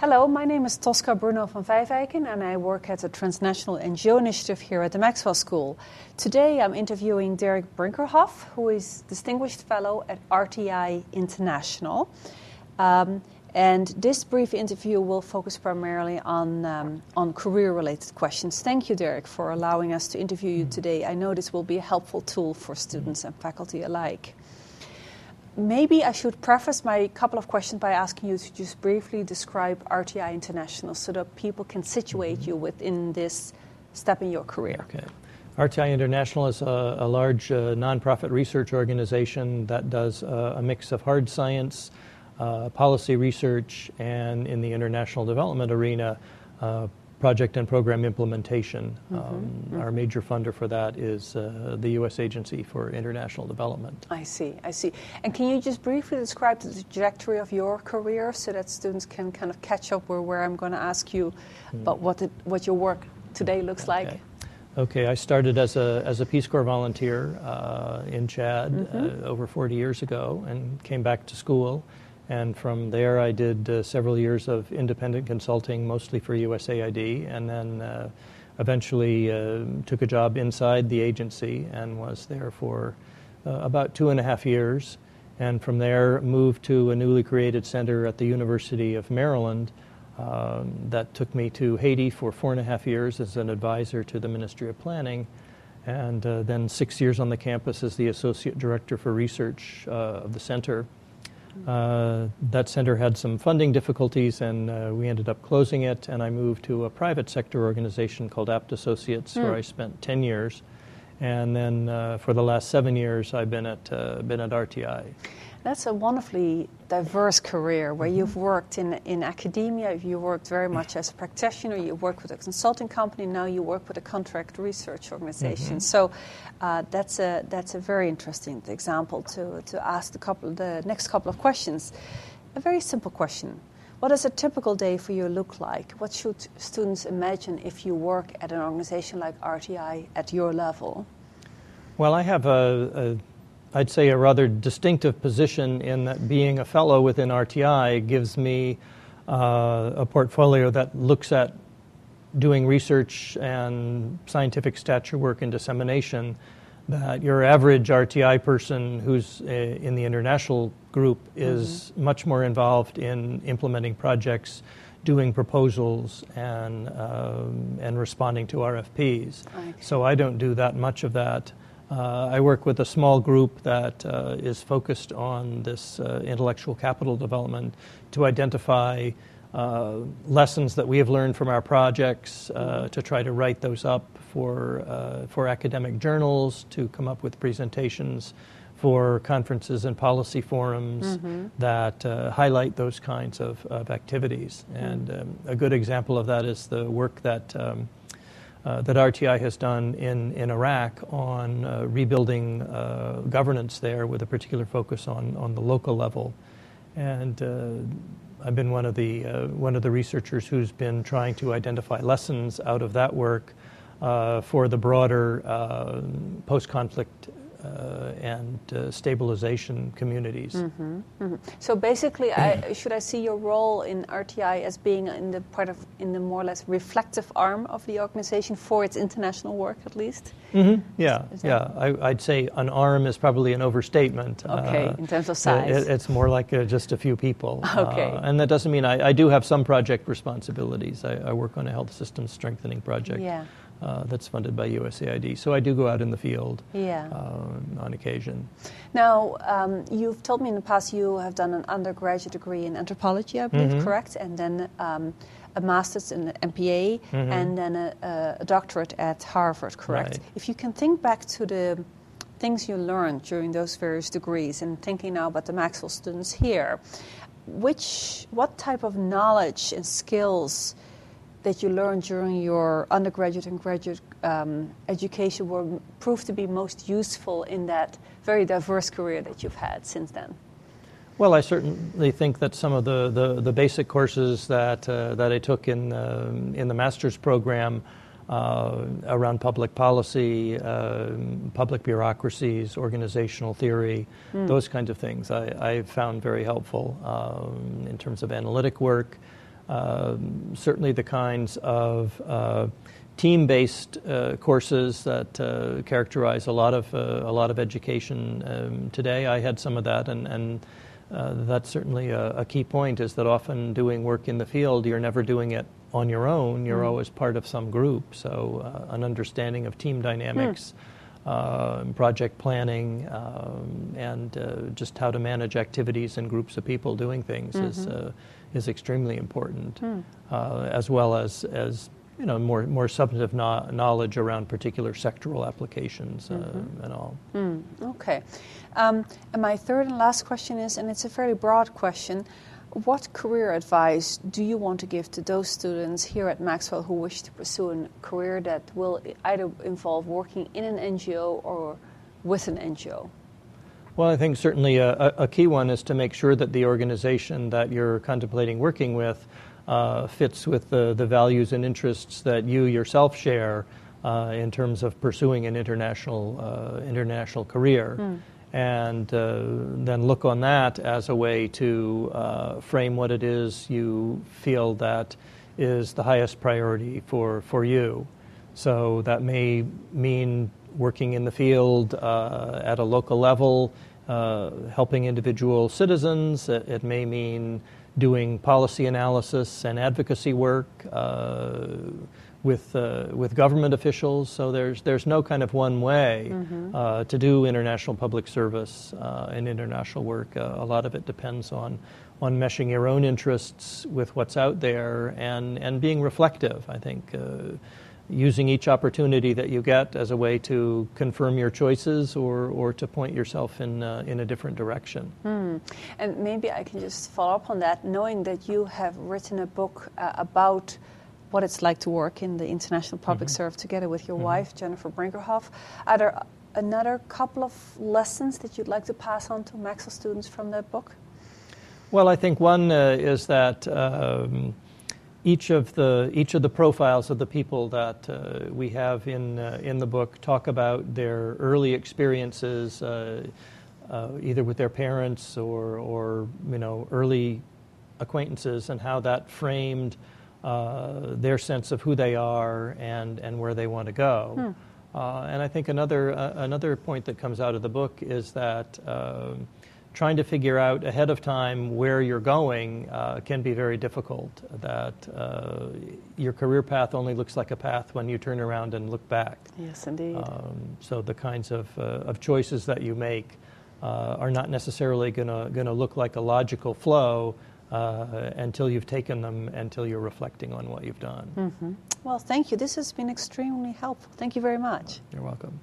Hello, my name is Tosca Bruno van Vijwijken and I work at the Transnational NGO Initiative here at the Maxwell School. Today I'm interviewing Derick Brinkerhoff, who is Distinguished Fellow at RTI International. And this brief interview will focus primarily on career-related questions. Thank you, Derick, for allowing us to interview you today. I know this will be a helpful tool for students and faculty alike. Maybe I should preface my couple of questions by asking you to just briefly describe RTI International so that people can situate you within this step in your career. Okay. RTI International is a large nonprofit research organization that does a mix of hard science, policy research, and in the international development arena, project and program implementation. Our major funder for that is the U.S. Agency for International Development. I see. And can you just briefly describe the trajectory of your career so that students can kind of catch up where I'm going to ask you about what your work today looks like? Okay, I started as a Peace Corps volunteer in Chad over 40 years ago and came back to school. And from there, I did several years of independent consulting, mostly for USAID, and then eventually took a job inside the agency and was there for about 2.5 years. And from there, moved to a newly created center at the University of Maryland that took me to Haiti for 4.5 years as an advisor to the Ministry of Planning, and then 6 years on the campus as the Associate Director for Research of the center. That center had some funding difficulties, and we ended up closing it, and I moved to a private sector organization called Apt Associates, where I spent 10 years. And then for the last 7 years, I've been at RTI. That's a wonderfully diverse career where you've worked in academia, you worked very much as a practitioner, you worked with a consulting company, now you work with a contract research organization. So that's a very interesting example to ask the next couple of questions. A very simple question. What does a typical day for you look like? What should students imagine if you work at an organization like RTI at your level? Well, I have I'd say a rather distinctive position in that being a fellow within RTI gives me a portfolio that looks at doing research and scientific stature work and dissemination that your average RTI person who's in the international group is much more involved in implementing projects, doing proposals, and responding to RFPs. Okay. So I don't do that much of that. I work with a small group that is focused on this intellectual capital development to identify lessons that we have learned from our projects, to try to write those up for academic journals, to come up with presentations for conferences and policy forums that highlight those kinds of activities. And a good example of that is the work that RTI has done in Iraq on rebuilding governance there, with a particular focus on the local level. And I've been one of the researchers who's been trying to identify lessons out of that work for the broader post-conflict and stabilization communities. So basically, should I see your role in RTI as being in the more or less reflective arm of the organization for its international work, at least? I'd say an arm is probably an overstatement. Okay, in terms of size. It's more like just a few people. Okay. And that doesn't mean I do have some project responsibilities. I work on a health systems strengthening project. That's funded by USAID. So I do go out in the field on occasion. Now, you've told me in the past you have done an undergraduate degree in anthropology, I believe, correct? And then a master's in the MPA, and then a doctorate at Harvard, correct? Right. If you can think back to the things you learned during those various degrees, and thinking now about the Maxwell students here, what type of knowledge and skills that you learned during your undergraduate and graduate education were proved to be most useful in that very diverse career that you've had since then? Well, I certainly think that some of the basic courses that I took in the master's program around public policy, public bureaucracies, organizational theory, those kinds of things I found very helpful in terms of analytic work, Certainly the kinds of team-based courses that characterize a lot of education today. I had some of that, and that's certainly a key point, is that often doing work in the field, you're never doing it on your own. You're always part of some group. So an understanding of team dynamics, project planning, and just how to manage activities and groups of people doing things is extremely important, as well as more substantive knowledge around particular sectoral applications and all. Okay. And my third and last question is, and it's a fairly broad question, what career advice do you want to give to those students here at Maxwell who wish to pursue a career that will either involve working in an NGO or with an NGO? Well, I think certainly a key one is to make sure that the organization that you're contemplating working with fits with the values and interests that you yourself share in terms of pursuing an international career. And then look on that as a way to frame what it is you feel that is the highest priority for you. So that may mean working in the field at a local level, helping individual citizens. It may mean doing policy analysis and advocacy work with government officials. So there's no kind of one way to do international public service and international work. A lot of it depends on meshing your own interests with what's out there and being reflective, I think. Using each opportunity that you get as a way to confirm your choices or to point yourself in a different direction. And maybe I can just follow up on that, knowing that you have written a book about what it's like to work in the international public service together with your wife, Jennifer Brinkerhoff. Are there another couple of lessons that you'd like to pass on to Maxwell students from that book? Well, I think one is that each of the profiles of the people that we have in the book talk about their early experiences, either with their parents or early acquaintances, and how that framed their sense of who they are and where they want to go. And I think another point that comes out of the book is that trying to figure out ahead of time where you're going can be very difficult, that your career path only looks like a path when you turn around and look back. Yes, indeed. So the kinds of choices that you make are not necessarily going to look like a logical flow until you've taken them, until you're reflecting on what you've done. Well, thank you. This has been extremely helpful. Thank you very much. You're welcome.